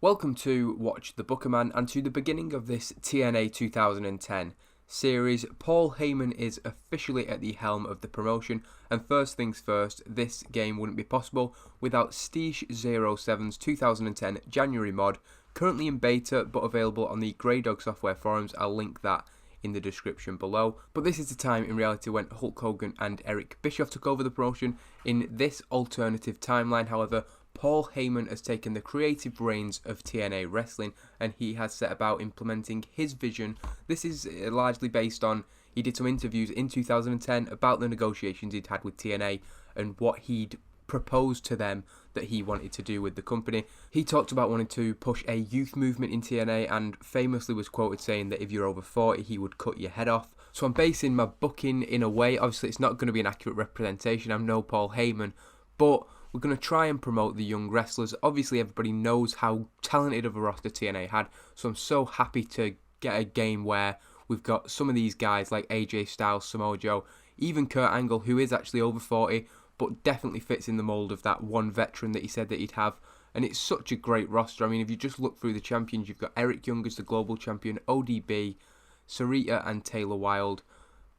Welcome to Watch the Bookerman and to the beginning of this TNA 2010 series. Paul Heyman is officially at the helm of the promotion, and first things first, this game wouldn't be possible without Steesh07's 2010 January mod, currently in beta but available on the Grey Dog software forums. I'll link that in the description below. But this is the time in reality when Hulk Hogan and Eric Bischoff took over the promotion. In this alternative timeline, however, Paul Heyman has taken the creative reins of TNA Wrestling and he has set about implementing his vision. This is largely based on, he did some interviews in 2010 about the negotiations he'd had with TNA and what he'd proposed to them that he wanted to do with the company. He talked about wanting to push a youth movement in TNA and famously was quoted saying that if you're over 40 he would cut your head off. So I'm basing my booking in a way, obviously it's not going to be an accurate representation, I'm no Paul Heyman, but we're going to try and promote the young wrestlers. Obviously, everybody knows how talented of a roster TNA had, so I'm so happy to get a game where we've got some of these guys like AJ Styles, Samoa Joe, even Kurt Angle, who is actually over 40, but definitely fits in the mould of that one veteran that he said that he'd have. And it's such a great roster. I mean, if you just look through the champions, you've got Eric Young as the global champion, ODB, Sarita and Taylor Wilde.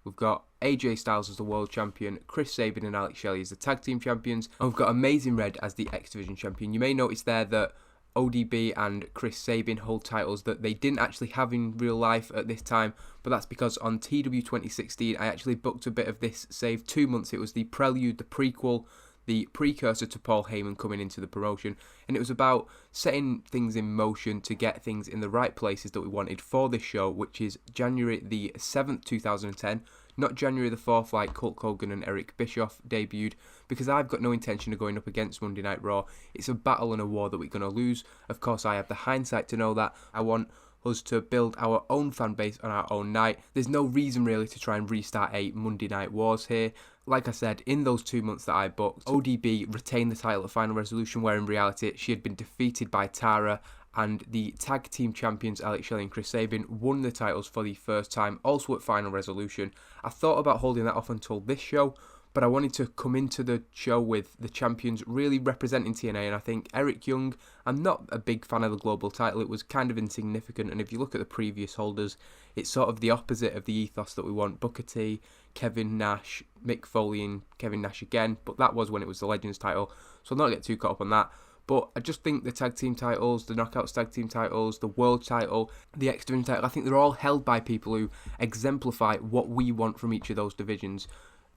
We've got AJ Styles as the world champion, Chris Sabin and Alex Shelley as the tag team champions, and we've got Amazing Red as the X Division champion. You may notice there that ODB and Chris Sabin hold titles that they didn't actually have in real life at this time, but that's because on TEW 2016 I actually booked a bit of this save 2 months. It was the prelude, the prequel, the precursor to Paul Heyman coming into the promotion, and it was about setting things in motion to get things in the right places that we wanted for this show, which is January the 7th 2010, not January the 4th like Hulk Hogan and Eric Bischoff debuted, because I've got no intention of going up against Monday Night Raw. It's a battle and a war that we're going to lose. Of course I have the hindsight to know that. I want us to build our own fan base on our own night. There's no reason really to try and restart a Monday Night Wars here. Like I said, in those 2 months that I booked, ODB retained the title at Final Resolution, where in reality she had been defeated by Tara, and the tag team champions Alex Shelley and Chris Sabin won the titles for the first time, also at Final Resolution. I thought about holding that off until this show, but I wanted to come into the show with the champions really representing TNA, and I think Eric Young, I'm not a big fan of the global title, it was kind of insignificant, and if you look at the previous holders, it's sort of the opposite of the ethos that we want. Booker T, Kevin Nash, Mick Foley and Kevin Nash again, but that was when it was the Legends title, so I'll not get too caught up on that. But I just think the tag team titles, the Knockouts tag team titles, the world title, the X Division title, I think they're all held by people who exemplify what we want from each of those divisions.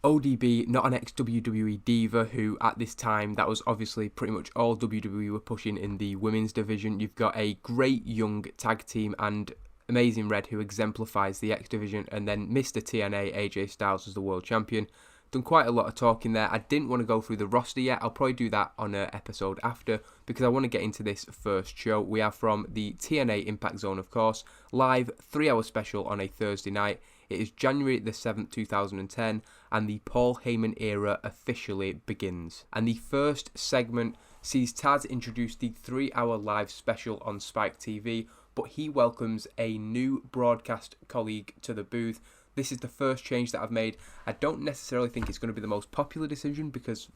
ODB, not an ex-WWE diva, who at this time, that was obviously pretty much all WWE were pushing in the women's division. You've got a great young tag team and Amazing Red, who exemplifies the X Division, and then Mr. TNA, AJ Styles as the world champion. Done quite a lot of talking there. I didn't want to go through the roster yet. I'll probably do that on an episode after, because I want to get into this first show. We are from the TNA Impact Zone, of course, live 3-hour special on a Thursday night. It is January the 7th, 2010, and the Paul Heyman era officially begins. And the first segment sees Taz introduce the 3-hour live special on Spike TV, but he welcomes a new broadcast colleague to the booth. This is the first change that I've made. I don't necessarily think it's going to be the most popular decision, because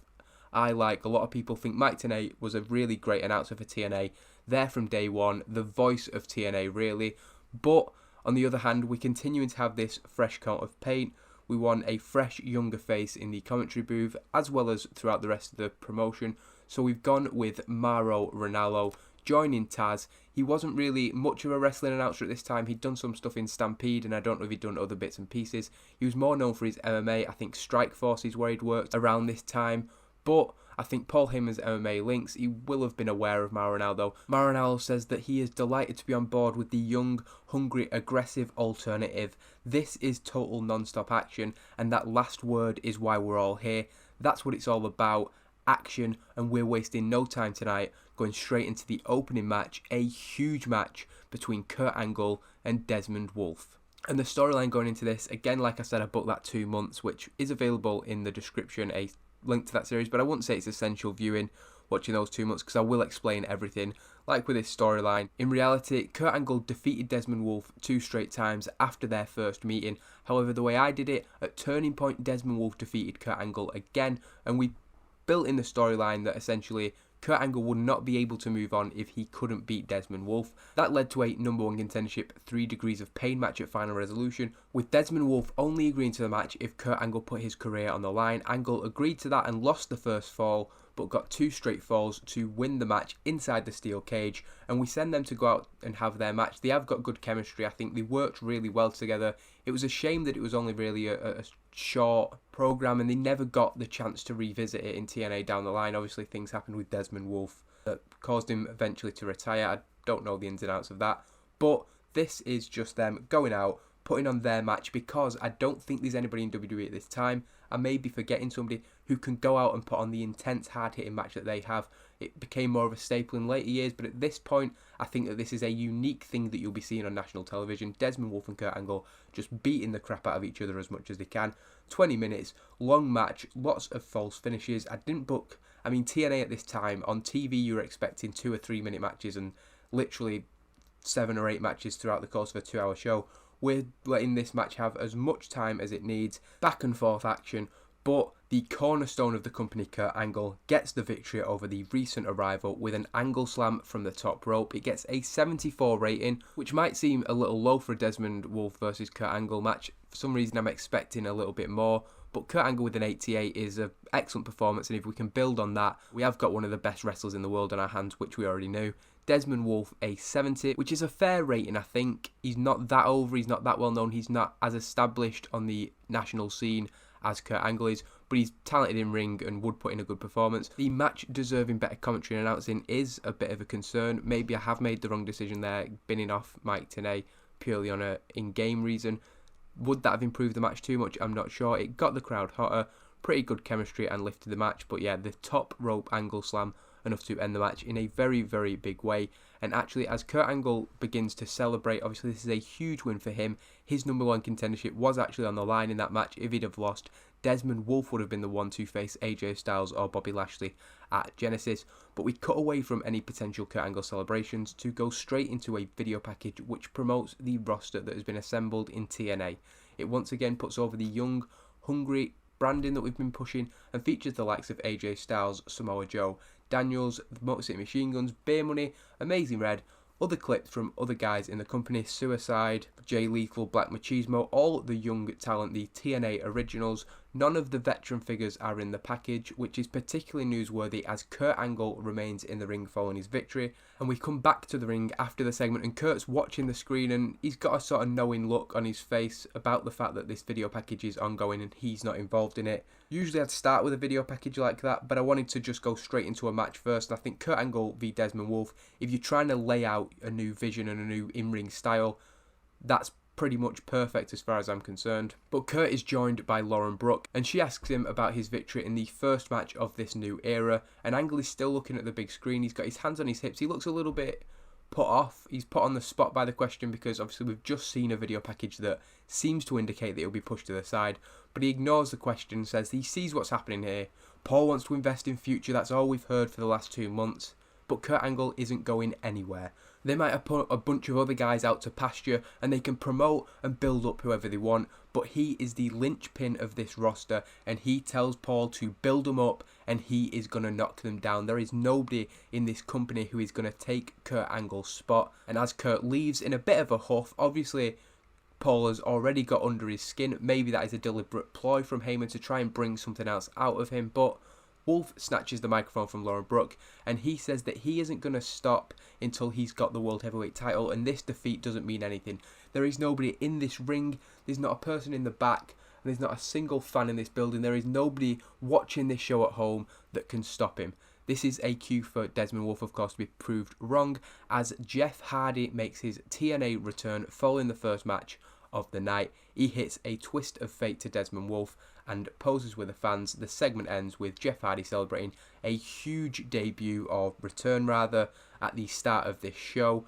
I, like a lot of people, think Mike Tenay was a really great announcer for TNA. There from day one, the voice of TNA really. But on the other hand, we continue to have this fresh coat of paint. We want a fresh, younger face in the commentary booth, as well as throughout the rest of the promotion. So we've gone with Mauro Ranallo joining Taz. He wasn't really much of a wrestling announcer at this time. He'd done some stuff in Stampede, and I don't know if he'd done other bits and pieces. He was more known for his MMA. I think Strike Force is where he'd worked around this time. But I think Paul Heyman's MMA links, he will have been aware of Mauro Ranallo. Mauro Ranallo says that he is delighted to be on board with the young, hungry, aggressive alternative. This is total non-stop action, and that last word is why we're all here. That's what it's all about. Action, and we're wasting no time tonight, going straight into the opening match, a huge match between Kurt Angle and Desmond Wolfe. And the storyline going into this, again, like I said, I booked that 2 months, which is available in the description, a link to that series, but I wouldn't say it's essential viewing watching those 2 months, because I will explain everything. Like with this storyline, in reality, Kurt Angle defeated Desmond Wolfe 2 straight times after their first meeting. However, the way I did it, at Turning Point, Desmond Wolfe defeated Kurt Angle again, and we built in the storyline that essentially Kurt Angle would not be able to move on if he couldn't beat Desmond Wolfe. That led to a number 1 contendership 3 Degrees of Pain match at Final Resolution, with Desmond Wolfe only agreeing to the match if Kurt Angle put his career on the line. Angle agreed to that and lost the first fall, but got 2 straight falls to win the match inside the steel cage, and we send them to go out and have their match. They have got good chemistry. I think they worked really well together. It was a shame that it was only really a short program and they never got the chance to revisit it in TNA down the line. Obviously things happened with Desmond Wolfe that caused him eventually to retire. I don't know the ins and outs of that, but this is just them going out, putting on their match, because I don't think there's anybody in WWE at this time. I may be forgetting somebody who can go out and put on the intense, hard-hitting match that they have. It became more of a staple in later years, but at this point, I think that this is a unique thing that you'll be seeing on national television. Desmond Wolfe and Kurt Angle just beating the crap out of each other as much as they can. 20 minutes, long match, lots of false finishes. TNA at this time, on TV you were expecting 2 or 3 minute matches and literally 7 or 8 matches throughout the course of a 2-hour show. We're letting this match have as much time as it needs, back and forth action, but the cornerstone of the company, Kurt Angle, gets the victory over the recent arrival with an angle slam from the top rope. It gets a 74 rating, which might seem a little low for a Desmond Wolfe versus Kurt Angle match. For some reason I'm expecting a little bit more, but Kurt Angle with an 88 is an excellent performance, and if we can build on that, we have got one of the best wrestlers in the world on our hands, which we already knew. Desmond Wolfe a 70, which is a fair rating, I think. He's not that over, he's not that well known, he's not as established on the national scene as Kurt Angle is, but he's talented in ring and would put in a good performance. The match deserving better commentary and announcing is a bit of a concern. Maybe I have made the wrong decision there, binning off Mike Tenay purely on a in-game reason. Would that have improved the match too much? I'm not sure. It got the crowd hotter, pretty good chemistry and lifted the match, but yeah, the top rope angle slam enough to end the match in a very, very big way. And actually, as Kurt Angle begins to celebrate, obviously this is a huge win for him. His number 1 contendership was actually on the line in that match. If he'd have lost, Desmond Wolfe would have been the one to face AJ Styles or Bobby Lashley at Genesis. But we cut away from any potential Kurt Angle celebrations to go straight into a video package which promotes the roster that has been assembled in TNA. It once again puts over the young, hungry branding that we've been pushing and features the likes of AJ Styles, Samoa Joe, Daniels, the Motor City Machine Guns, Beer Money, Amazing Red, other clips from other guys in the company, Suicide, Jay Lethal, Black Machismo, all the young talent, the TNA Originals. None of the veteran figures are in the package, which is particularly newsworthy as Kurt Angle remains in the ring following his victory. And we come back to the ring after the segment and Kurt's watching the screen and he's got a sort of knowing look on his face about the fact that this video package is ongoing and he's not involved in it. Usually I'd start with a video package like that, but I wanted to just go straight into a match first. And I think Kurt Angle v Desmond Wolfe, if you're trying to lay out a new vision and a new in-ring style, that's pretty much perfect as far as I'm concerned. But Kurt is joined by Lauren Brooke and she asks him about his victory in the first match of this new era, and Angle is still looking at the big screen. He's got his hands on his hips. He looks a little bit put off. He's put on the spot by the question because obviously we've just seen a video package that seems to indicate that he'll be pushed to the side, but he ignores the question, says he sees what's happening here. Paul wants to invest in future, that's all we've heard for the last 2 months. But Kurt Angle isn't going anywhere. They might have put a bunch of other guys out to pasture and they can promote and build up whoever they want, but he is the linchpin of this roster and he tells Paul to build them up and he is going to knock them down. There is nobody in this company who is going to take Kurt Angle's spot. And as Kurt leaves in a bit of a huff, obviously Paul has already got under his skin. Maybe that is a deliberate ploy from Heyman to try and bring something else out of him, but Wolfe snatches the microphone from Lauren Brooke and he says that he isn't going to stop until he's got the World Heavyweight title, and this defeat doesn't mean anything. There is nobody in this ring, there's not a person in the back, and there's not a single fan in this building. There is nobody watching this show at home that can stop him. This is a cue for Desmond Wolfe, of course, to be proved wrong, as Jeff Hardy makes his TNA return following the first match of the night. He hits a twist of fate to Desmond Wolfe and poses with the fans. The segment ends with Jeff Hardy celebrating a huge debut, or return rather, at the start of this show.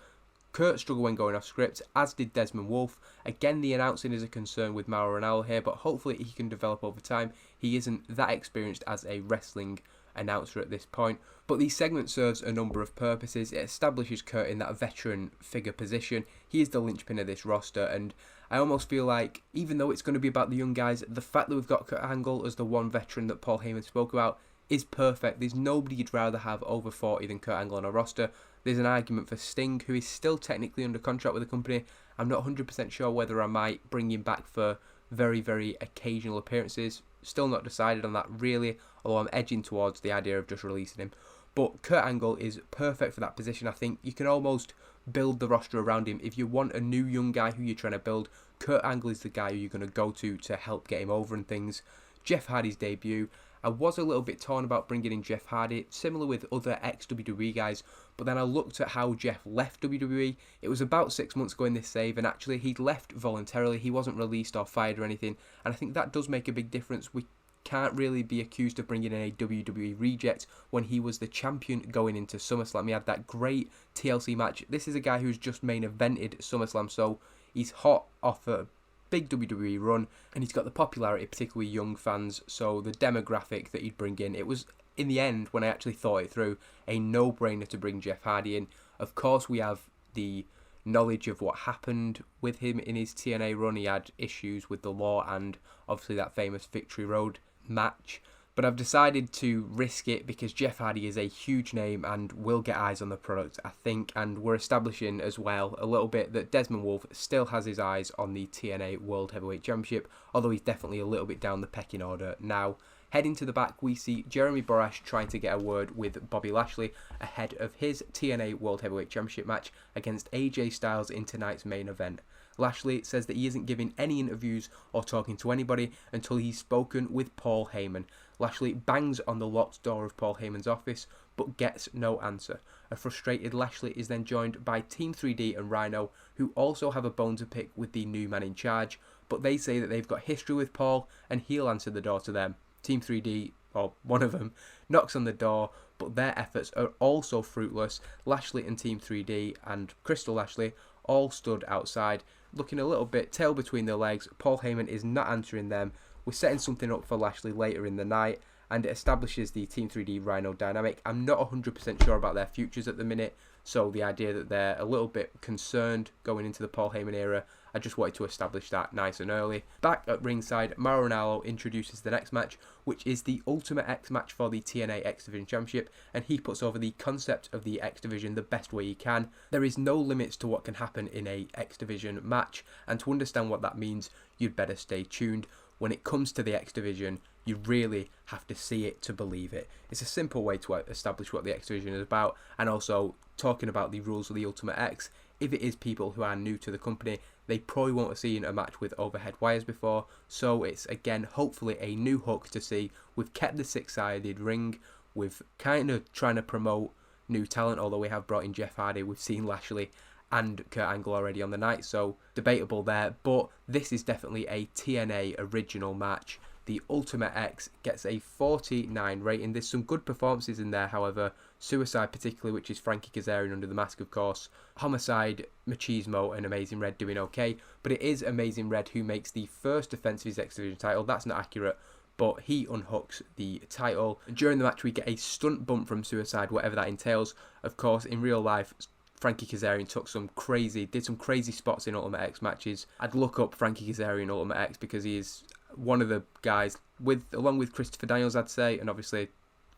Kurt struggled when going off script, as did Desmond Wolfe. Again, the announcing is a concern with Mauro Ranallo here, but hopefully he can develop over time. He isn't that experienced as a wrestling announcer at this point, but the segment serves a number of purposes. It establishes Kurt in that veteran figure position. He is the linchpin of this roster, and I almost feel like, even though it's going to be about the young guys, the fact that we've got Kurt Angle as the one veteran that Paul Heyman spoke about is perfect. There's nobody you'd rather have over 40 than Kurt Angle on a roster. There's an argument for Sting, who is still technically under contract with the company. I'm not 100% sure whether I might bring him back for very, very occasional appearances. Still not decided on that really, although I'm edging towards the idea of just releasing him. But Kurt Angle is perfect for that position. I think you can almost build the roster around him. If you want a new young guy who you're trying to build, Kurt Angle is the guy who you're going to go to help get him over and things. Jeff Hardy's debut. I was a little bit torn about bringing in Jeff Hardy, similar with other ex-WWE guys, but then I looked at how Jeff left WWE. It was about 6 months ago in this save, and actually he'd left voluntarily. He wasn't released or fired or anything, and I think that does make a big difference. We can't really be accused of bringing in a WWE reject when he was the champion going into SummerSlam. He had that great TLC match. This is a guy who's just main evented SummerSlam, so he's hot off a big WWE run, and he's got the popularity, particularly young fans, so the demographic that he'd bring in, it was, in the end, when I actually thought it through, a no-brainer to bring Jeff Hardy in. Of course, we have the knowledge of what happened with him in his TNA run. He had issues with the law and obviously that famous Victory Road match, but I've decided to risk it because Jeff Hardy is a huge name and will get eyes on the product, I think, and we're establishing as well a little bit that Desmond Wolfe still has his eyes on the TNA World Heavyweight Championship, although he's definitely a little bit down the pecking order now. Heading to the back, we see Jeremy Borash trying to get a word with Bobby Lashley ahead of his TNA World Heavyweight Championship match against AJ Styles in tonight's main event. Lashley says that he isn't giving any interviews or talking to anybody until he's spoken with Paul Heyman. Lashley bangs on the locked door of Paul Heyman's office, but gets no answer. A frustrated Lashley is then joined by Team 3D and Rhino, who also have a bone to pick with the new man in charge, but they say that they've got history with Paul and he'll answer the door to them. Team 3D, or one of them, knocks on the door, but their efforts are also fruitless. Lashley and Team 3D and Crystal Lashley all stood outside, looking a little bit tail between their legs. Paul Heyman is not answering them. We're setting something up for Lashley later in the night, and it establishes the Team 3D Rhino dynamic. I'm not 100% sure about their futures at the minute, so the idea that they're a little bit concerned going into the Paul Heyman era, I just wanted to establish that nice and early. Back at ringside, Mauro Ranallo introduces the next match, which is the Ultimate X match for the TNA X Division Championship, and he puts over the concept of the X Division the best way he can. There is no limits to what can happen in a X Division match, and to understand what that means, you'd better stay tuned. When it comes to the X Division, you really have to see it to believe it. It's a simple way to establish what the X Division is about, and also talking about the rules of the Ultimate X. If it is people who are new to the company, they probably won't have seen a match with overhead wires before, so it's again hopefully a new hook to see. We've kept the six-sided ring, we've kind of trying to promote new talent, although we have brought in Jeff Hardy, we've seen Lashley and Kurt Angle already on the night, so debatable there, but this is definitely a TNA original match. The Ultimate X gets a 49 rating. There's some good performances in there, however. Suicide particularly, which is Frankie Kazarian under the mask, of course. Homicide, Machismo and Amazing Red doing okay, but it is Amazing Red who makes the first defense of his X Division title. That's not accurate, but he unhooks the title. During the match, we get a stunt bump from Suicide, whatever that entails. Of course, in real life, Frankie Kazarian did some crazy spots in Ultimate X matches. I'd look up Frankie Kazarian Ultimate X because he is one of the guys, along with Christopher Daniels, I'd say, and obviously a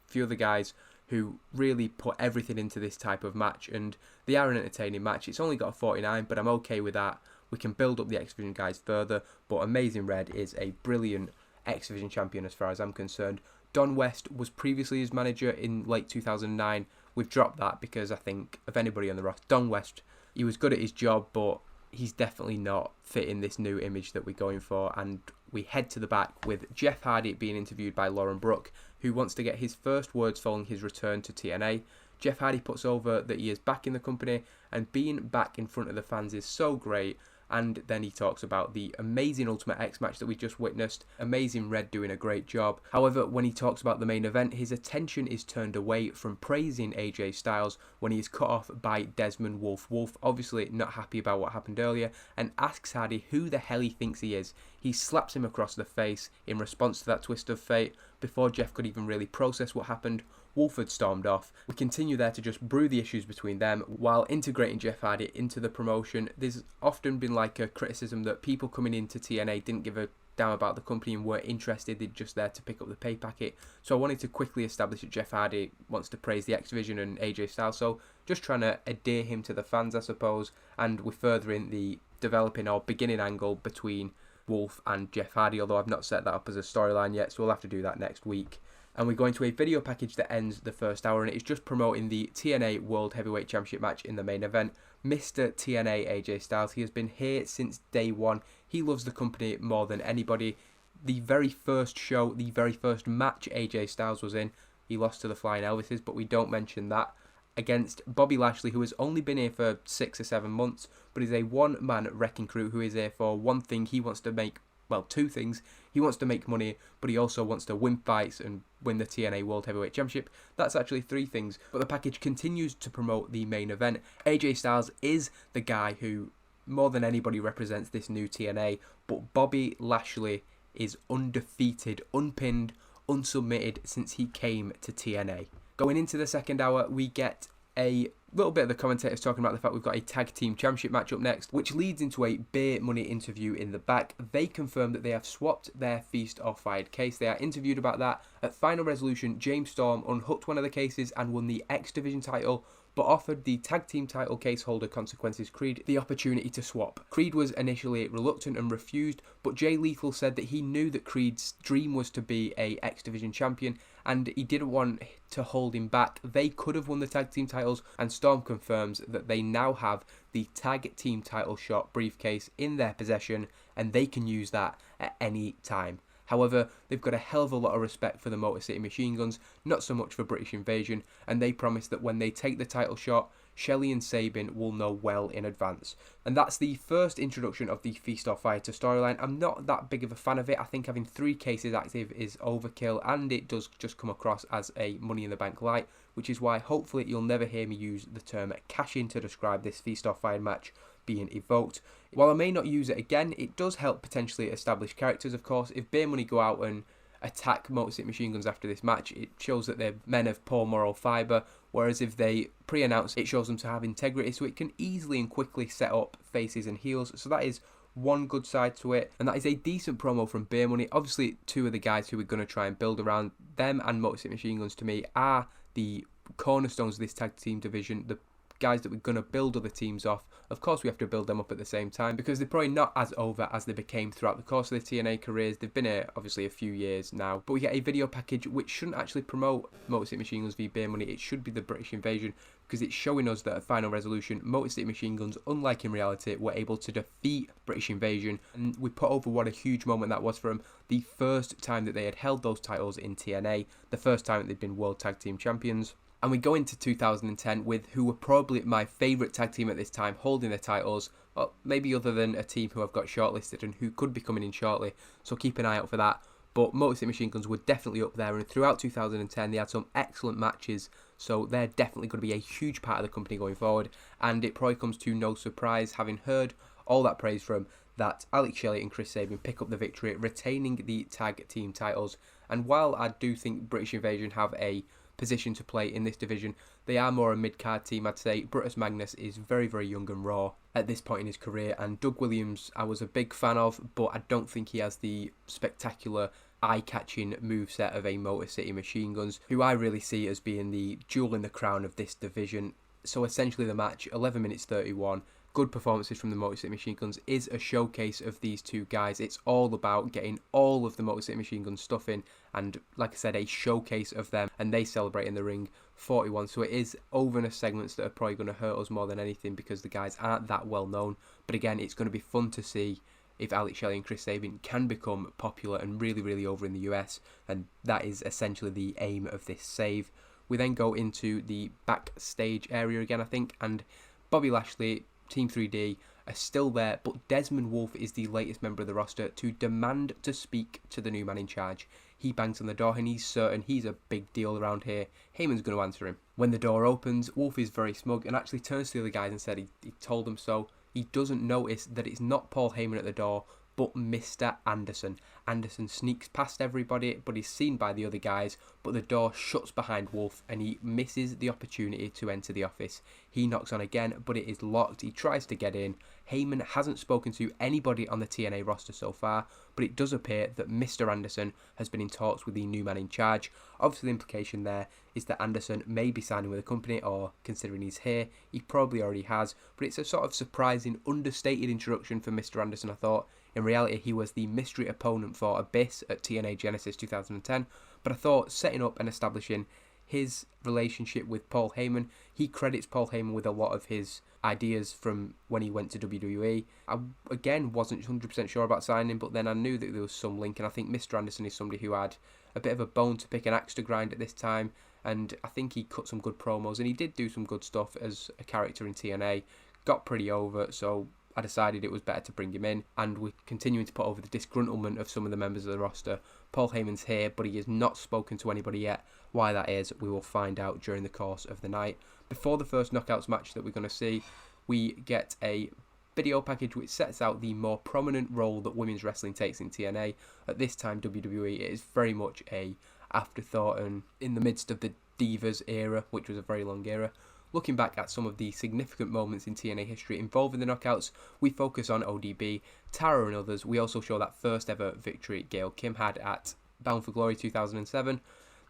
few other guys who really put everything into this type of match, and they are an entertaining match. It's only got a 49, but I'm okay with that. We can build up the X Division guys further, but Amazing Red is a brilliant X Division champion as far as I'm concerned. Don West was previously his manager in late 2009. We've dropped that because I think of anybody on the roster, Don West, he was good at his job, but he's definitely not fitting this new image that we're going for. And we head to the back with Jeff Hardy being interviewed by Lauren Brooke, who wants to get his first words following his return to TNA. Jeff Hardy puts over that he is back in the company, and being back in front of the fans is so great. And then he talks about the amazing Ultimate X match that we just witnessed. Amazing Red doing a great job. However, when he talks about the main event, his attention is turned away from praising AJ Styles when he is cut off by Desmond Wolfe. Wolfe obviously not happy about what happened earlier and asks Hardy who the hell he thinks he is. He slaps him across the face in response to that twist of fate. Before Jeff could even really process what happened, Wolf had stormed off. We continue there to just brew the issues between them while integrating Jeff Hardy into the promotion. There's often been like a criticism that people coming into TNA didn't give a damn about the company and weren't interested, they're just there to pick up the pay packet. So I wanted to quickly establish that Jeff Hardy wants to praise the X Division and AJ Styles, so just trying to adhere him to the fans, I suppose, and we're furthering the developing or beginning angle between Wolf and Jeff Hardy, although I've not set that up as a storyline yet, so we'll have to do that next week. And we go into a video package that ends the first hour, and it's just promoting the TNA World Heavyweight Championship match in the main event. Mr. TNA AJ Styles, he has been here since day one. He loves the company more than anybody. The very first show, the very first match AJ Styles was in, he lost to the Flying Elvises, but we don't mention that, against Bobby Lashley, who has only been here for 6 or 7 months, but is a one-man wrecking crew who is here for one thing. He wants to make, well, 2 things. He wants to make money, but he also wants to win fights and win the TNA World Heavyweight Championship. That's actually 3 things, but the package continues to promote the main event. AJ Styles is the guy who, more than anybody, represents this new TNA, but Bobby Lashley is undefeated, unpinned, unsubmitted since he came to TNA. Going into the second hour, we get a little bit of the commentators talking about the fact we've got a tag team championship match up next, which leads into a Beer Money interview in the back. They confirm that they have swapped their Feast or Fired case. They are interviewed about that. At Final Resolution, James Storm unhooked one of the cases and won the X Division title, but offered the tag team title case holder Consequences Creed the opportunity to swap. Creed was initially reluctant and refused, but Jay Lethal said that he knew that Creed's dream was to be a X Division champion and he didn't want to hold him back. They could have won the tag team titles, and Storm confirms that they now have the tag team title shot briefcase in their possession and they can use that at any time. However, they've got a hell of a lot of respect for the Motor City Machine Guns, not so much for British Invasion, and they promise that when they take the title shot, Shelley and Sabin will know well in advance. And that's the first introduction of the Feast or Fire to storyline. I'm not that big of a fan of it. I think having 3 cases active is overkill, and it does just come across as a Money in the Bank light, which is why hopefully you'll never hear me use the term cash in to describe this Feast or Fire match being evoked. While I may not use it again, it does help potentially establish characters, of course. If Beer Money go out and attack Motor City Machine Guns after this match, it shows that they're men of poor moral fibre, whereas if they pre-announce, it shows them to have integrity, so it can easily and quickly set up faces and heels. So that is one good side to it, and that is a decent promo from Beer Money. Obviously, 2 of the guys who we're going to try and build around them and Motor City Machine Guns, to me, are the cornerstones of this tag team division, the guys that we're going to build other teams off. Of course we have to build them up at the same time because they're probably not as over as they became throughout the course of their TNA careers. They've been here obviously a few years now, but we get a video package which shouldn't actually promote Motor City Machine Guns v Beer Money. It should be the British Invasion, because it's showing us that at Final Resolution, Motor City Machine Guns, unlike in reality, were able to defeat British Invasion, and we put over what a huge moment that was for them. The first time that they had held those titles in TNA, the first time that they'd been World Tag Team Champions. And we go into 2010 with who were probably my favourite tag team at this time holding their titles, well, maybe other than a team who I've got shortlisted and who could be coming in shortly, so keep an eye out for that. But Motor City Machine Guns were definitely up there, and throughout 2010 they had some excellent matches, so they're definitely going to be a huge part of the company going forward. And it probably comes to no surprise, having heard all that praise from, that Alex Shelley and Chris Sabin pick up the victory, retaining the tag team titles. And while I do think British Invasion have a position to play in this division, they are more a mid-card team, I'd say. Brutus Magnus is very, very young and raw at this point in his career, and Doug Williams I was a big fan of, but I don't think he has the spectacular eye-catching moveset of a Motor City Machine Guns, who I really see as being the jewel in the crown of this division. So essentially the match, 11 minutes 31, good performances from the Motor City Machine Guns, is a showcase of these 2 guys. It's all about getting all of the Motor City Machine Guns stuff in, and like I said, a showcase of them, and they celebrate in the ring 41. So it is overness segments that are probably going to hurt us more than anything because the guys aren't that well known. But again, it's going to be fun to see if Alex Shelley and Chris Sabin can become popular and really, really over in the US, and that is essentially the aim of this save. We then go into the backstage area again, I think, and Bobby Lashley, Team 3D are still there, but Desmond Wolfe is the latest member of the roster to demand to speak to the new man in charge. He bangs on the door and he's certain he's a big deal around here. Heyman's going to answer him. When the door opens, Wolfe is very smug and actually turns to the other guys and said he told them so. He doesn't notice that it's not Paul Heyman at the door, but Mr. Anderson. Anderson sneaks past everybody, but he's seen by the other guys, but the door shuts behind Wolf and he misses the opportunity to enter the office. He knocks on again, but it is locked. He tries to get in. Heyman hasn't spoken to anybody on the TNA roster so far, but it does appear that Mr. Anderson has been in talks with the new man in charge. Obviously the implication there is that Anderson may be signing with a company, or considering he's here, he probably already has, but it's a sort of surprising, understated introduction for Mr. Anderson, I thought. In reality, he was the mystery opponent for Abyss at TNA Genesis 2010, but I thought setting up and establishing his relationship with Paul Heyman, he credits Paul Heyman with a lot of his ideas from when he went to WWE. I, again, wasn't 100% sure about signing, but then I knew that there was some link, and I think Mr. Anderson is somebody who had a bit of a bone to pick, an axe to grind at this time, and I think he cut some good promos, and he did do some good stuff as a character in TNA, got pretty over, so I decided it was better to bring him in, and we're continuing to put over the disgruntlement of some of the members of the roster. Paul Heyman's here, but he has not spoken to anybody yet. Why that is, we will find out during the course of the night. Before the first Knockouts match that we're going to see, we get a video package which sets out the more prominent role that women's wrestling takes in TNA. At this time, WWE, it is very much a afterthought, and in the midst of the Divas era, which was a very long era. Looking back at some of the significant moments in TNA history involving the Knockouts, we focus on ODB, Tara and others. We also show that first ever victory Gail Kim had at Bound for Glory 2007.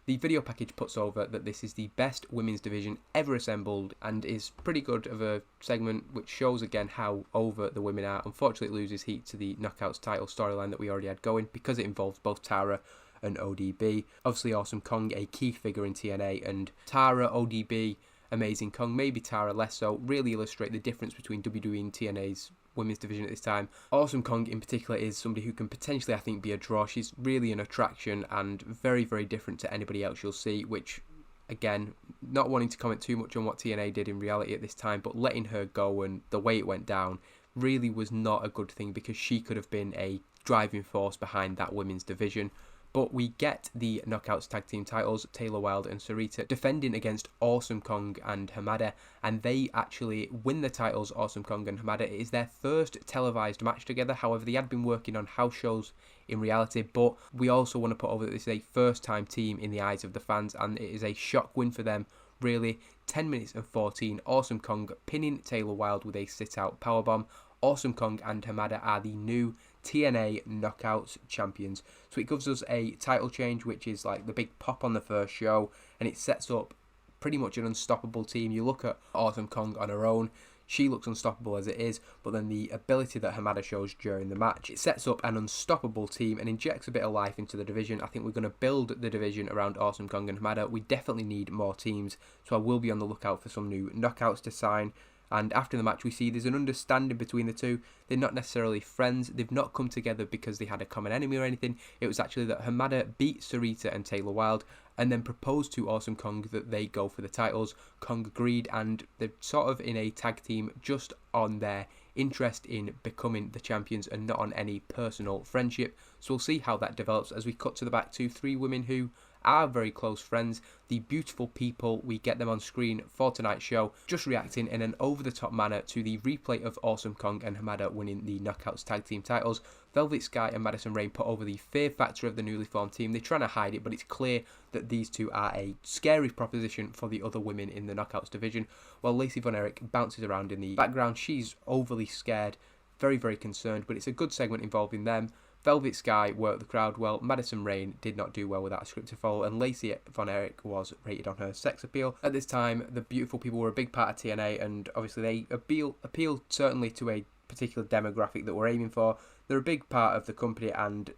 The video package puts over that this is the best women's division ever assembled, and is pretty good of a segment which shows again how over the women are. Unfortunately, it loses heat to the Knockouts title storyline that we already had going, because it involves both Tara and ODB. Obviously Awesome Kong, a key figure in TNA, and Tara, ODB, Amazing Kong, maybe Tara less so, really illustrate the difference between WWE and TNA's women's division at this time. Awesome Kong in particular is somebody who can potentially, I think, be a draw. She's really an attraction and very, very different to anybody else you'll see, which, again, not wanting to comment too much on what TNA did in reality at this time, but letting her go and the way it went down really was not a good thing, because she could have been a driving force behind that women's division. But we get the Knockouts tag team titles, Taylor Wilde and Sarita, defending against Awesome Kong and Hamada, and they actually win the titles, Awesome Kong and Hamada. It is their first televised match together. However, they had been working on house shows in reality, but we also want to put over that this is a first time team in the eyes of the fans, and it is a shock win for them, really. 10 minutes and 14, Awesome Kong pinning Taylor Wilde with a sit-out powerbomb. Awesome Kong and Hamada are the new TNA Knockouts champions. So it gives us a title change, which is like the big pop on the first show, and it sets up pretty much an unstoppable team. You look at Awesome Kong on her own, she looks unstoppable as it is, but then the ability that Hamada shows during the match, it sets up an unstoppable team and injects a bit of life into the division. I think we're going to build the division around Awesome Kong and Hamada. We definitely need more teams, so I will be on the lookout for some new Knockouts to sign. And after the match, we see there's an understanding between the two. They're not necessarily friends. They've not come together because they had a common enemy or anything. It was actually that Hamada beat Sarita and Taylor Wilde and then proposed to Awesome Kong that they go for the titles. Kong agreed, and they're sort of in a tag team just on their interest in becoming the champions and not on any personal friendship. So we'll see how that develops as we cut to the back to three women who are very close friends, the Beautiful People. We get them on screen for tonight's show, just reacting in an over-the-top manner to the replay of Awesome Kong and Hamada winning the Knockouts tag team titles. Velvet Sky and Madison Rayne put over the fear factor of the newly formed team. They're trying to hide it, but it's clear that these two are a scary proposition for the other women in the Knockouts division, while Lacey Von Erich bounces around in the background. She's overly scared, very, very concerned, but it's a good segment involving them. Velvet Sky worked the crowd well. Madison Rayne did not do well without a script to follow, and Lacey Von Erich was rated on her sex appeal. At this time, the Beautiful People were a big part of TNA, and obviously they appeal certainly to a particular demographic that we're aiming for. They're a big part of the company, and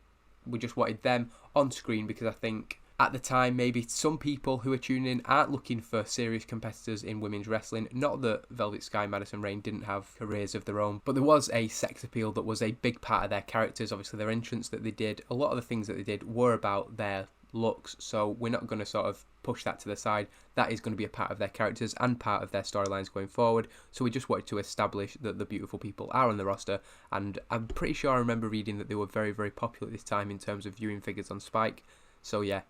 we just wanted them on screen because I think at the time, maybe some people who are tuning in aren't looking for serious competitors in women's wrestling. Not that Velvet Sky and Madison Rayne didn't have careers of their own, but there was a sex appeal that was a big part of their characters. Obviously, their entrance that they did, a lot of the things that they did were about their looks, so we're not going to sort of push that to the side. That is going to be a part of their characters and part of their storylines going forward. So we just wanted to establish that the Beautiful People are on the roster, and I'm pretty sure I remember reading that they were very, very popular at this time in terms of viewing figures on Spike. So yeah,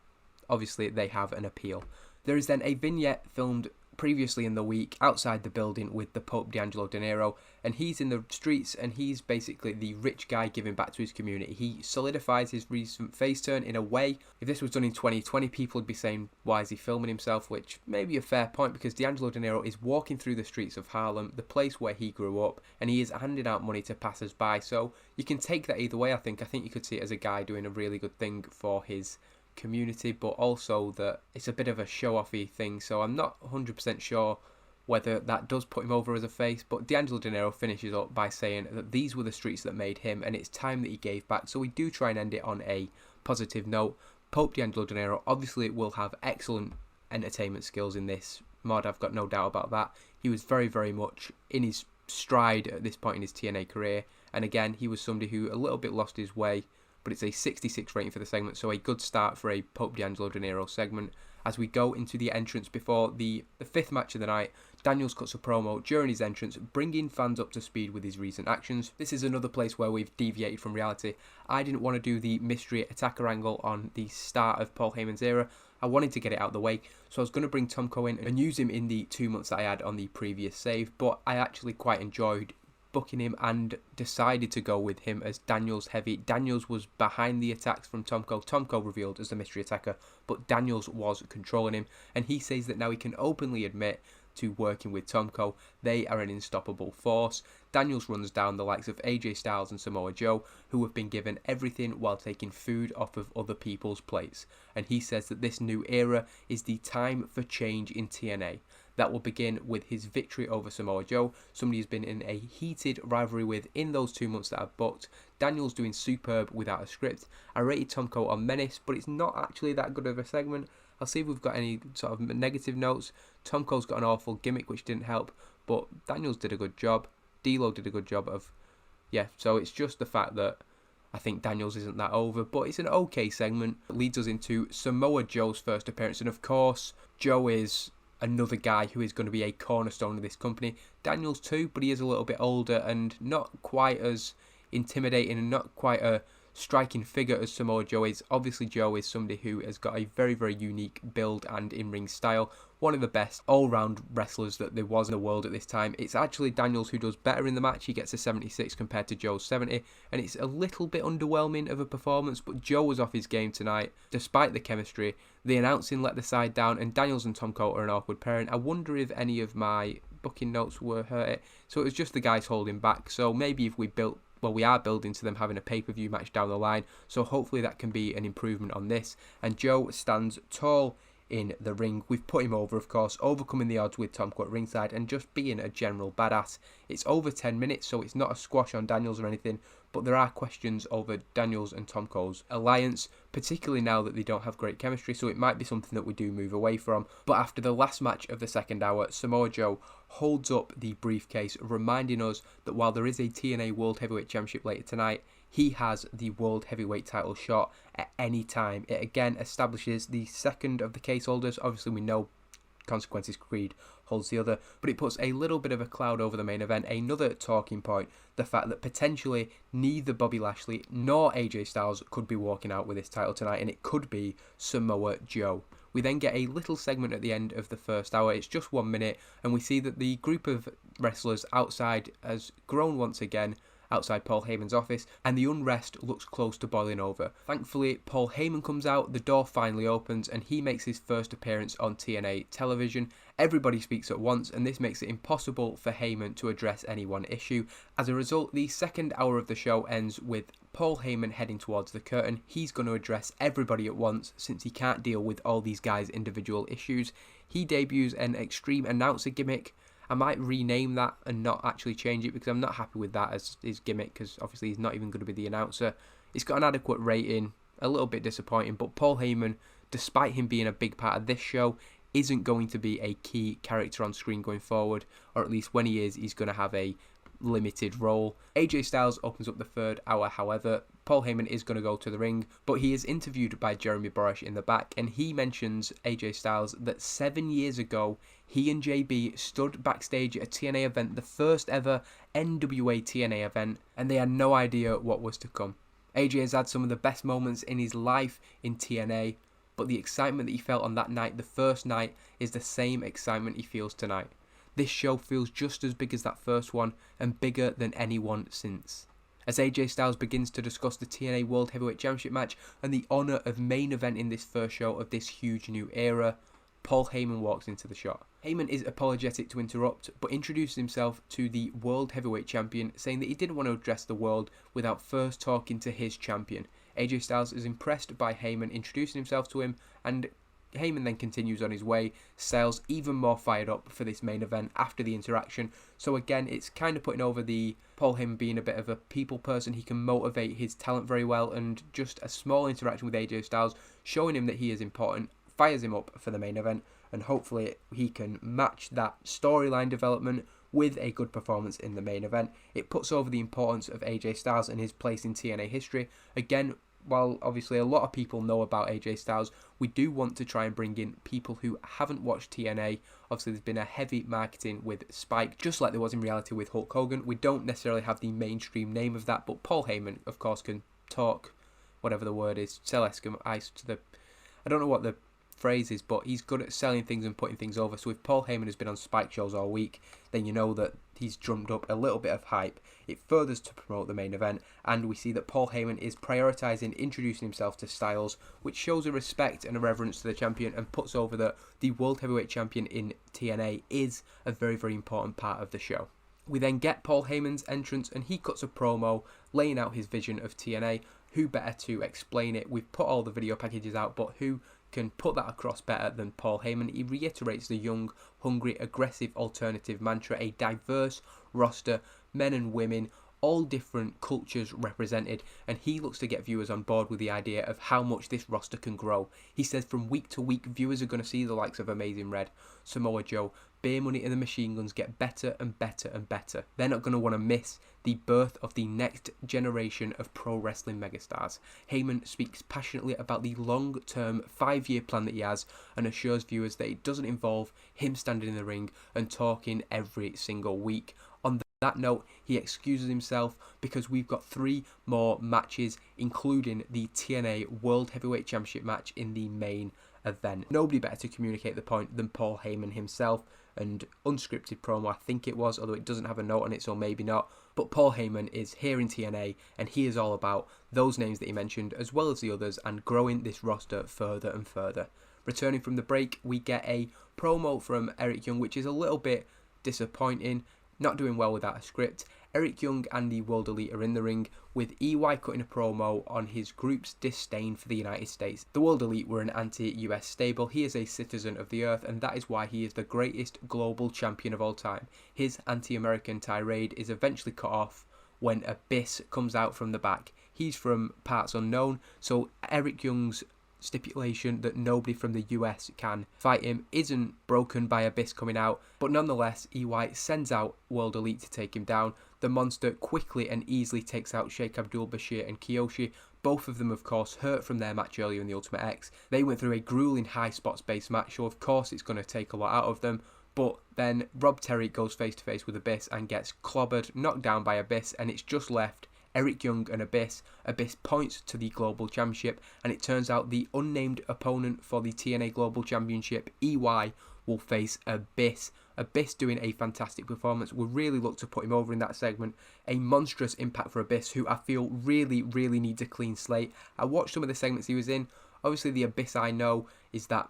obviously they have an appeal. There is then a vignette filmed previously in the week outside the building with the Pope D'Angelo De Niro, and he's in the streets and he's basically the rich guy giving back to his community. He solidifies his recent face turn in a way. If this was done in 2020, people would be saying, why is he filming himself? Which may be a fair point, because D'Angelo De Niro is walking through the streets of Harlem, the place where he grew up, and he is handing out money to passers-by. So you can take that either way, I think. I think you could see it as a guy doing a really good thing for his community, but also that it's a bit of a show-offy thing. So I'm not 100% sure whether that does put him over as a face, but D'Angelo De Niro finishes up by saying that these were the streets that made him, and it's time that he gave back. So we do try and end it on a positive note. Pope D'Angelo De Niro obviously will have excellent entertainment skills in this mod, I've got no doubt about that. He was very, very much in his stride at this point in his TNA career, and again, he was somebody who a little bit lost his way, but it's a 66 rating for the segment, so a good start for a Pope D'Angelo De Niro segment. As we go into the entrance before the fifth match of the night, Daniels cuts a promo during his entrance, bringing fans up to speed with his recent actions. This is another place where we've deviated from reality. I didn't want to do the mystery attacker angle on the start of Paul Heyman's era. I wanted to get it out of the way, so I was going to bring Tomko in and use him in the 2 months that I had on the previous save, but I actually quite enjoyed booking him and decided to go with him as Daniels heavy. Daniels was behind the attacks from Tomko. Tomko revealed as the mystery attacker, but Daniels was controlling him, and he says that now he can openly admit to working with Tomko. They are an unstoppable force. Daniels runs down the likes of AJ Styles and Samoa Joe, who have been given everything while taking food off of other people's plates, and he says that this new era is the time for change in TNA. That will begin with his victory over Samoa Joe, somebody who's been in a heated rivalry with in those 2 months that I've booked. Daniels doing superb without a script. I rated Tomko on Menace, but it's not actually that good of a segment. I'll see if we've got any sort of negative notes. Tomko's got an awful gimmick which didn't help, but Daniels did a good job. D'Lo did a good job of, so it's just the fact that I think Daniels isn't that over, but it's an okay segment. It leads us into Samoa Joe's first appearance, and of course, Joe is another guy who is going to be a cornerstone of this company. Daniels too, but he is a little bit older and not quite as intimidating and not quite a striking figure as Samoa Joe is. Obviously, Joe is somebody who has got a very, very unique build and in-ring style. One of the best all-round wrestlers that there was in the world at this time. It's actually Daniels who does better in the match. He gets a 76 compared to Joe's 70, and it's a little bit underwhelming of a performance, but Joe was off his game tonight, despite the chemistry. The announcing let the side down, and Daniels and Tomko are an awkward pairing. I wonder if any of my booking notes were hurt. So it was just the guys holding back. So maybe if we are building to them having a pay-per-view match down the line, so hopefully that can be an improvement on this. And Joe stands tall in the ring. We've put him over, of course, overcoming the odds with Tomko at ringside and just being a general badass. It's over 10 minutes, so it's not a squash on Daniels or anything, but there are questions over Daniels and Tomko's alliance, particularly now that they don't have great chemistry, so it might be something that we do move away from. But after the last match of the second hour, Samoa Joe holds up the briefcase, reminding us that while there is a TNA World Heavyweight Championship later tonight, he has the World Heavyweight title shot at any time. It again establishes the second of the case holders. Obviously, we know Consequences Creed holds the other, but it puts a little bit of a cloud over the main event. Another talking point, the fact that potentially neither Bobby Lashley nor AJ Styles could be walking out with this title tonight, and it could be Samoa Joe. We then get a little segment at the end of the first hour. It's just 1 minute, and we see that the group of wrestlers outside has grown once again outside Paul Heyman's office, and the unrest looks close to boiling over. Thankfully, Paul Heyman comes out, the door finally opens, and he makes his first appearance on TNA television. Everybody speaks at once, and this makes it impossible for Heyman to address any one issue. As a result, the second hour of the show ends with Paul Heyman heading towards the curtain. He's going to address everybody at once, since he can't deal with all these guys' individual issues. He debuts an extreme announcer gimmick. I might rename that and not actually change it, because I'm not happy with that as his gimmick, because obviously he's not even going to be the announcer. It's got an adequate rating, a little bit disappointing, but Paul Heyman, despite him being a big part of this show, isn't going to be a key character on screen going forward, or at least when he is, he's going to have a limited role. AJ Styles opens up the third hour, however. Paul Heyman is going to go to the ring, but he is interviewed by Jeremy Borash in the back, and he mentions AJ Styles that 7 years ago, he and JB stood backstage at a TNA event, the first ever NWA TNA event, and they had no idea what was to come. AJ has had some of the best moments in his life in TNA, but the excitement that he felt on that night, the first night, is the same excitement he feels tonight. This show feels just as big as that first one, and bigger than any one since. As AJ Styles begins to discuss the TNA World Heavyweight Championship match and the honour of main event in this first show of this huge new era, Paul Heyman walks into the shot. Heyman is apologetic to interrupt, but introduces himself to the World Heavyweight Champion, saying that he didn't want to address the world without first talking to his champion. AJ Styles is impressed by Heyman introducing himself to him, and Heyman then continues on his way. Styles even more fired up for this main event after the interaction. So again, it's kind of putting over the Paul Heyman being a bit of a people person. He can motivate his talent very well, and just a small interaction with AJ Styles, showing him that he is important, fires him up for the main event, and hopefully he can match that storyline development with a good performance in the main event. It puts over the importance of AJ Styles and his place in TNA history. Again, while obviously a lot of people know about AJ Styles, we do want to try and bring in people who haven't watched TNA. Obviously, there's been a heavy marketing with Spike, just like there was in reality with Hulk Hogan. We don't necessarily have the mainstream name of that, but Paul Heyman, of course, can talk, whatever the word is, sell ice to the... I don't know what the phrase is, but he's good at selling things and putting things over. So if Paul Heyman has been on Spike shows all week, then you know that he's drummed up a little bit of hype. It furthers to promote the main event, and we see that Paul Heyman is prioritising introducing himself to Styles, which shows a respect and a reverence to the champion, and puts over that the World Heavyweight Champion in TNA is a very, very important part of the show. We then get Paul Heyman's entrance, and he cuts a promo laying out his vision of TNA. Who better to explain it? We've put all the video packages out, but who can put that across better than Paul Heyman? He reiterates the young, hungry, aggressive alternative mantra, a diverse roster, men and women, all different cultures represented, and he looks to get viewers on board with the idea of how much this roster can grow. He says from week to week, viewers are going to see the likes of Amazing Red, Samoa Joe, Beer Money and the Machine Guns get better and better and better. They're not going to want to miss the birth of the next generation of pro wrestling megastars. Heyman speaks passionately about the long-term 5-year plan that he has, and assures viewers that it doesn't involve him standing in the ring and talking every single week. On that note, he excuses himself because we've got 3 more matches, including the TNA World Heavyweight Championship match in the main event. Nobody better to communicate the point than Paul Heyman himself, and unscripted promo I think it was, although it doesn't have a note on it, so maybe not. But Paul Heyman is here in TNA, and he is all about those names that he mentioned as well as the others, and growing this roster further and further. Returning from the break, we get a promo from Eric Young, which is a little bit disappointing, not doing well without a script. Eric Young and the World Elite are in the ring, with EY cutting a promo on his group's disdain for the United States. The World Elite were an anti-US stable. He is a citizen of the earth, and that is why he is the greatest global champion of all time. His anti-American tirade is eventually cut off when Abyss comes out from the back. He's from parts unknown, so Eric Young's stipulation that nobody from the US can fight him isn't broken by Abyss coming out, but nonetheless EY sends out World Elite to take him down. The monster quickly and easily takes out Sheikh Abdul Bashir and Kiyoshi, both of them of course hurt from their match earlier in the Ultimate X. They went through a grueling high spots based match, so of course it's going to take a lot out of them. But then Rob Terry goes face to face with Abyss and gets clobbered, knocked down by Abyss, and it's just left Eric Young and Abyss. Abyss points to the Global Championship, and it turns out the unnamed opponent for the TNA Global Championship, EY, will face Abyss. Abyss doing a fantastic performance. We really look to put him over in that segment. A monstrous impact for Abyss, who I feel really needs a clean slate. I watched some of the segments he was in. Obviously the Abyss I know is that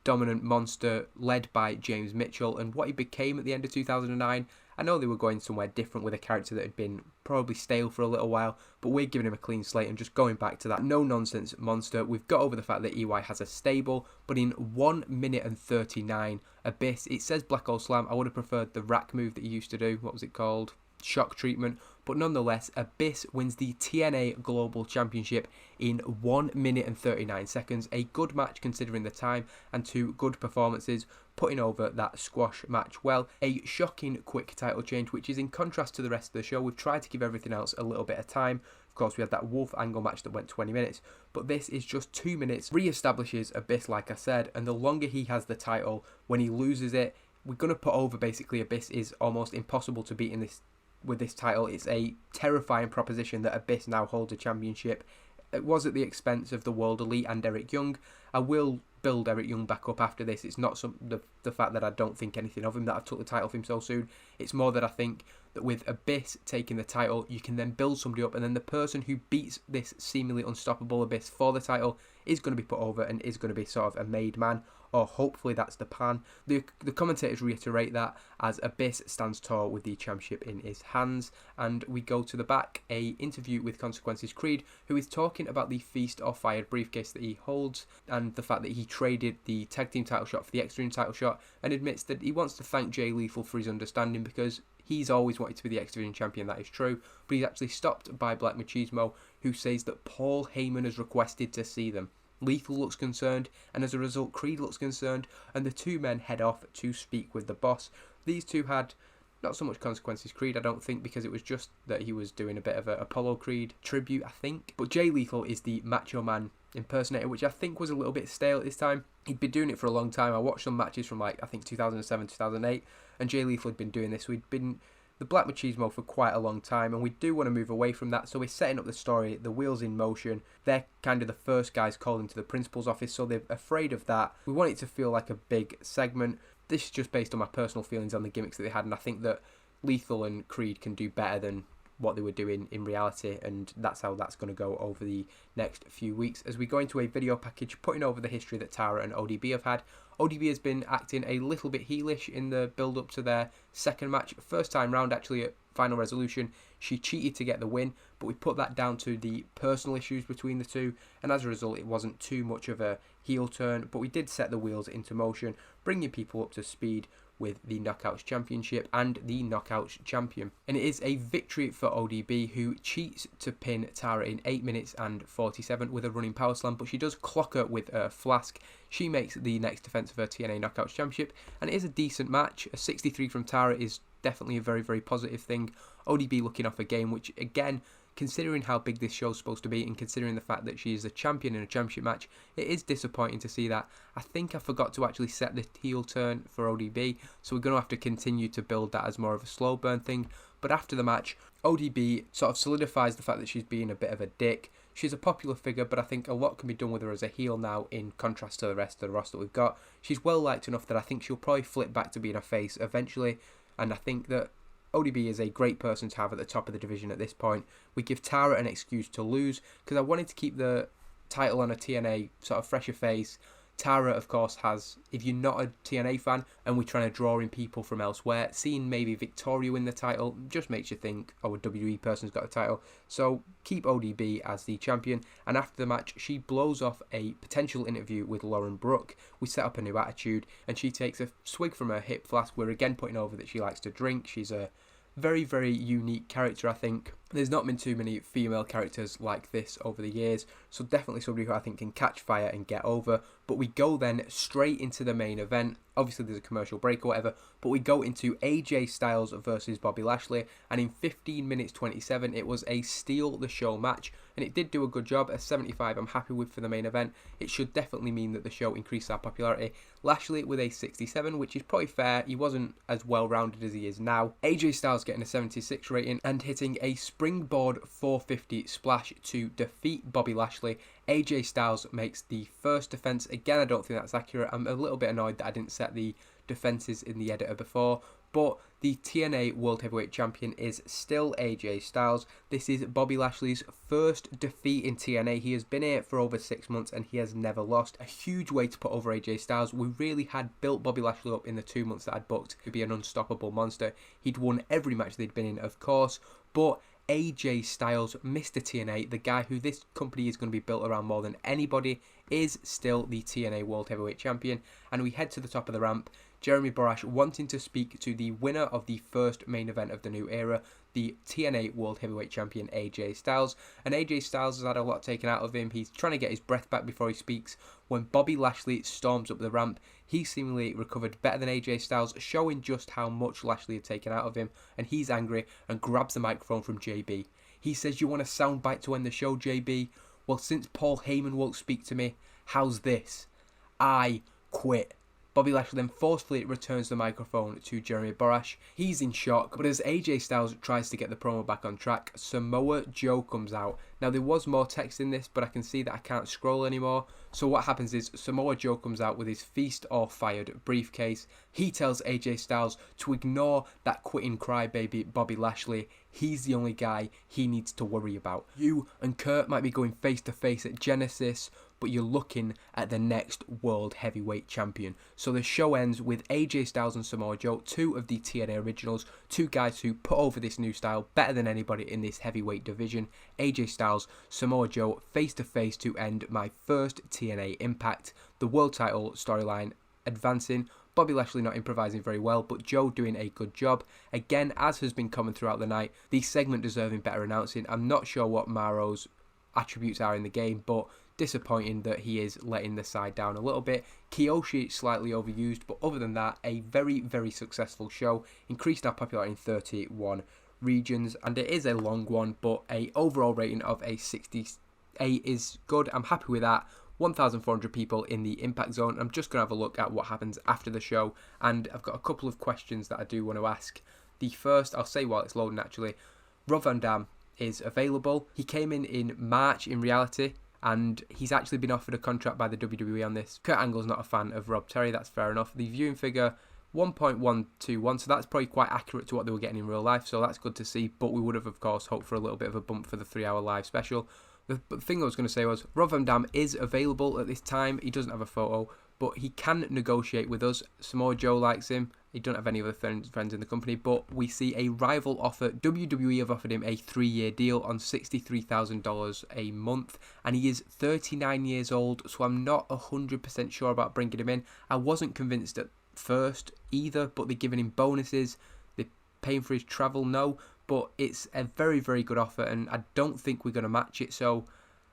dominant monster led by James Mitchell, and what he became at the end of 2009, I know they were going somewhere different with a character that had been probably stale for a little while, but we're giving him a clean slate and just going back to that no-nonsense monster. We've got over the fact that EY has a stable, but in 1 minute and 39, Abyss, it says Black Hole Slam, I would have preferred the rack move that he used to do, what was it called? Shock treatment, but nonetheless Abyss wins the TNA Global Championship in 1 minute and 39 seconds. A good match considering the time, and 2 good performances, putting over that squash match well. A shocking quick title change, which is in contrast to the rest of the show. We've tried to give everything else a little bit of time. Of course, we had that Wolf Angle match that went 20 minutes, but this is just 2 minutes. Re-establishes Abyss, like I said, and the longer he has the title, when he loses it, we're going to put over basically Abyss is almost impossible to beat in this with this title. It's a terrifying proposition that Abyss now holds a championship. It was at the expense of the World Elite and Eric Young. I will build Eric Young back up after this. It's not the fact that I don't think anything of him, that I took the title from him so soon. It's more that I think that with Abyss taking the title, you can then build somebody up, and then the person who beats this seemingly unstoppable Abyss for the title is going to be put over and is going to be sort of a made man, or hopefully that's the plan. The commentators reiterate that as Abyss stands tall with the championship in his hands, and we go to the back, a interview with Consequences Creed, who is talking about the Feast or Fired briefcase that he holds, and the fact that he traded the tag team title shot for the X-Treme title shot, and admits that he wants to thank Jay Lethal for his understanding, because he's always wanted to be the X Division champion, that is true, but he's actually stopped by Black Machismo, who says that Paul Heyman has requested to see them. Lethal looks concerned, and as a result Creed looks concerned, and the two men head off to speak with the boss. These two had not so much Consequences Creed, I don't think, because it was just that he was doing a bit of an Apollo Creed tribute, I think. But Jay Lethal is the Macho Man impersonator, which I think was a little bit stale at this time. He'd been doing it for a long time. I watched some matches from I think 2007, 2008, and Jay Lethal had been doing this. So he'd been the Black Machismo for quite a long time, and we do want to move away from that, so we're setting up the story, the wheels in motion. They're kind of the first guys called into the principal's office, so they're afraid of that. We want it to feel like a big segment. This is just based on my personal feelings on the gimmicks that they had, and I think that Lethal and Creed can do better than what they were doing in reality, and that's how that's going to go over the next few weeks as we go into a video package putting over the history that Tara and ODB have had. ODB has been acting a little bit heelish in the build up to their second match. First time round actually at Final Resolution, she cheated to get the win, but we put that down to the personal issues between the two, and as a result it wasn't too much of a heel turn, but we did set the wheels into motion, bringing people up to speed with the Knockouts Championship and the Knockouts Champion. And it is a victory for ODB, who cheats to pin Tara in 8 minutes and 47 with a running power slam, but she does clock her with a flask. She makes the next defense of her TNA Knockouts Championship, and it is a decent match. A 63 from Tara is definitely a very, very positive thing. ODB looking off a game, which again, considering how big this show's supposed to be and considering the fact that she is a champion in a championship match, it is disappointing to see that. I think I forgot to actually set the heel turn for ODB, so we're going to have to continue to build that as more of a slow burn thing. But after the match, ODB sort of solidifies the fact that she's being a bit of a dick. She's a popular figure, but I think a lot can be done with her as a heel now in contrast to the rest of the roster we've got. She's well liked enough that I think she'll probably flip back to being a face eventually, and I think that ODB is a great person to have at the top of the division at this point. We give Tara an excuse to lose, because I wanted to keep the title on a TNA sort of fresher face. Tara, of course, has, if you're not a TNA fan and we're trying to draw in people from elsewhere, seeing maybe Victoria win the title just makes you think, oh, a WWE person's got a title. So keep ODB as the champion. And after the match, she blows off a potential interview with Lauren Brooke. We set up a new attitude, and she takes a swig from her hip flask. We're again putting over that she likes to drink. She's a very, very unique character, I think. There's not been too many female characters like this over the years, so definitely somebody who I think can catch fire and get over. But we go then straight into the main event. Obviously there's a commercial break or whatever, but we go into AJ Styles versus Bobby Lashley, and in 15 minutes 27 it was a steal the show match, and it did do a good job. A 75 I'm happy with for the main event. It should definitely mean that the show increased our popularity. Lashley with a 67, which is probably fair. He wasn't as well rounded as he is now. AJ Styles getting a 76 rating and hitting a springboard 450 splash to defeat Bobby Lashley. AJ Styles makes the first defense. Again, I don't think that's accurate. I'm a little bit annoyed that I didn't set the defenses in the editor before, but the TNA World Heavyweight Champion is still AJ Styles. This is Bobby Lashley's first defeat in TNA. He has been here for over 6 months and he has never lost. A huge way to put over AJ Styles. We really had built Bobby Lashley up in the 2 months that I'd booked to be an unstoppable monster. He'd won every match they'd been in, of course, but AJ Styles, Mr. TNA, the guy who this company is going to be built around more than anybody, is still the TNA World Heavyweight Champion. And we head to the top of the ramp. Jeremy Borash wanting to speak to the winner of the first main event of the new era, the TNA World Heavyweight Champion AJ Styles. And AJ Styles has had a lot taken out of him. He's trying to get his breath back before he speaks. When Bobby Lashley storms up the ramp, he seemingly recovered better than AJ Styles, showing just how much Lashley had taken out of him. And he's angry and grabs the microphone from JB. He says, "You want a soundbite to end the show, JB? Well, since Paul Heyman won't speak to me, how's this? I quit." Bobby Lashley then forcefully returns the microphone to Jeremy Borash. He's in shock, but as AJ Styles tries to get the promo back on track, Samoa Joe comes out. Now there was more text in this, but I can see that I can't scroll anymore. So what happens is Samoa Joe comes out with his Feast or Fired briefcase. He tells AJ Styles to ignore that quitting crybaby Bobby Lashley. He's the only guy he needs to worry about. You and Kurt might be going face to face at Genesis, but you're looking at the next World Heavyweight Champion. So the show ends with AJ Styles and Samoa Joe, two of the TNA Originals, two guys who put over this new style better than anybody in this heavyweight division. AJ Styles, Samoa Joe, face to face to end my first TNA Impact. The world title storyline advancing. Bobby Lashley not improvising very well, but Joe doing a good job. Again, as has been common throughout the night, the segment deserving better announcing. I'm not sure what Mauro's attributes are in the game, but disappointing that he is letting the side down a little bit. Kiyoshi slightly overused, but other than that, a very, very successful show. Increased our popularity in 31 regions, and it is a long one, but a overall rating of a 68 is good. I'm happy with that. 1,400 people in the Impact Zone. I'm just going to have a look at what happens after the show, and I've got a couple of questions that I do want to ask. The first, I'll say while it's loading actually, Rob Van Dam is available. He came in March in reality, and he's actually been offered a contract by the WWE on this. Kurt Angle's not a fan of Rob Terry, that's fair enough. The viewing figure, 1.121, so that's probably quite accurate to what they were getting in real life, so that's good to see, but we would have, of course, hoped for a little bit of a bump for the 3-hour live special. The thing I was going to say was, Rob Van Dam is available at this time. He doesn't have a photo, but he can negotiate with us. Samoa Joe likes him. He doesn't have any other friends in the company, but we see a rival offer. WWE have offered him a 3-year deal on $63,000 a month, and he is 39 years old, so I'm not 100% sure about bringing him in. I wasn't convinced at first either, but they're giving him bonuses. They're paying for his travel, no. But it's a very, very good offer, and I don't think we're going to match it. So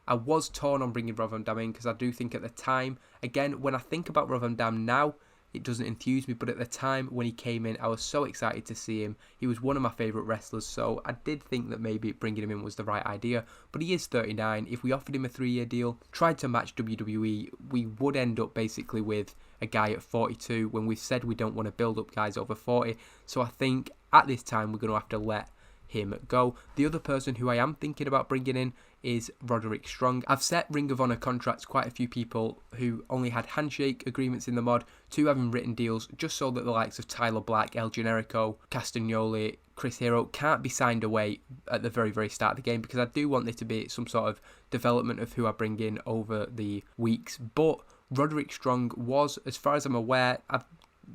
I was torn on bringing Rob Van Dam in, because I do think at the time, again, when I think about Rob Van Dam now, it doesn't enthuse me. But at the time when he came in, I was so excited to see him. He was one of my favourite wrestlers, so I did think that maybe bringing him in was the right idea. But he is 39. If we offered him a 3-year deal, tried to match WWE, we would end up basically with a guy at 42 when we've said we don't want to build up guys over 40. So I think at this time we're going to have to let him go. The other person who I am thinking about bringing in is Roderick Strong. I've set Ring of Honor contracts quite a few people who only had handshake agreements in the mod to having written deals, just so that the likes of Tyler Black, El Generico, Castagnoli, Chris Hero can't be signed away at the very, very start of the game, because I do want there to be some sort of development of who I bring in over the weeks. But Roderick Strong was, as far as I'm aware, I've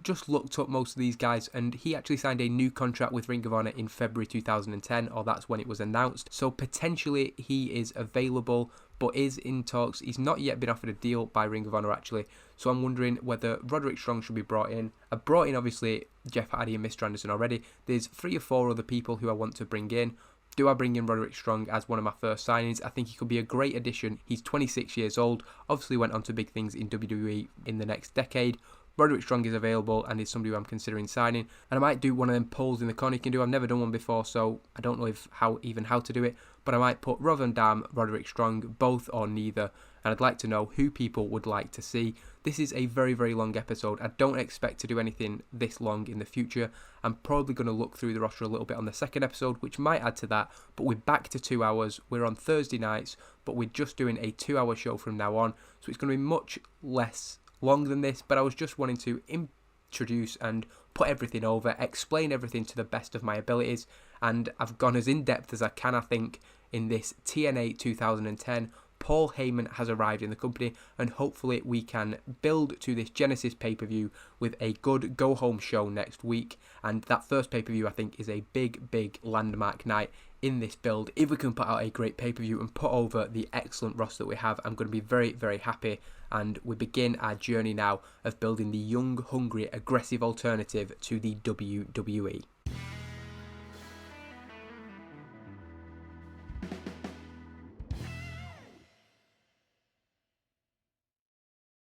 just looked up most of these guys, and he actually signed a new contract with Ring of Honor in February 2010, or that's when it was announced. So potentially he is available, but is in talks. He's not yet been offered a deal by Ring of Honor actually, so I'm wondering whether Roderick Strong should be brought in. I've brought in obviously Jeff Hardy and Mr. Anderson already. There's 3 or 4 other people who I want to bring in. Do I bring in Roderick Strong as one of my first signings? I think he could be a great addition. He's 26 years old, obviously went on to big things in WWE in the next decade. Roderick Strong is available and is somebody who I'm considering signing. And I might do one of them polls in the corner you can do. I've never done one before, so I don't know how to do it. But I might put Rob Van Dam, Roderick Strong, both or neither. And I'd like to know who people would like to see. This is a very, very long episode. I don't expect to do anything this long in the future. I'm probably going to look through the roster a little bit on the second episode, which might add to that. But we're back to 2 hours. We're on Thursday nights, but we're just doing a 2-hour show from now on. So it's going to be much less long than this, but I was just wanting to introduce and put everything over, explain everything to the best of my abilities, and I've gone as in-depth as I can, I think, in this TNA 2010. Paul Heyman has arrived in the company, and hopefully we can build to this Genesis pay-per-view with a good go-home show next week, and that first pay-per-view I think is a big, big landmark night in this build. If we can put out a great pay-per-view and put over the excellent roster that we have, I'm going to be very, very happy. And we begin our journey now of building the young, hungry, aggressive alternative to the WWE.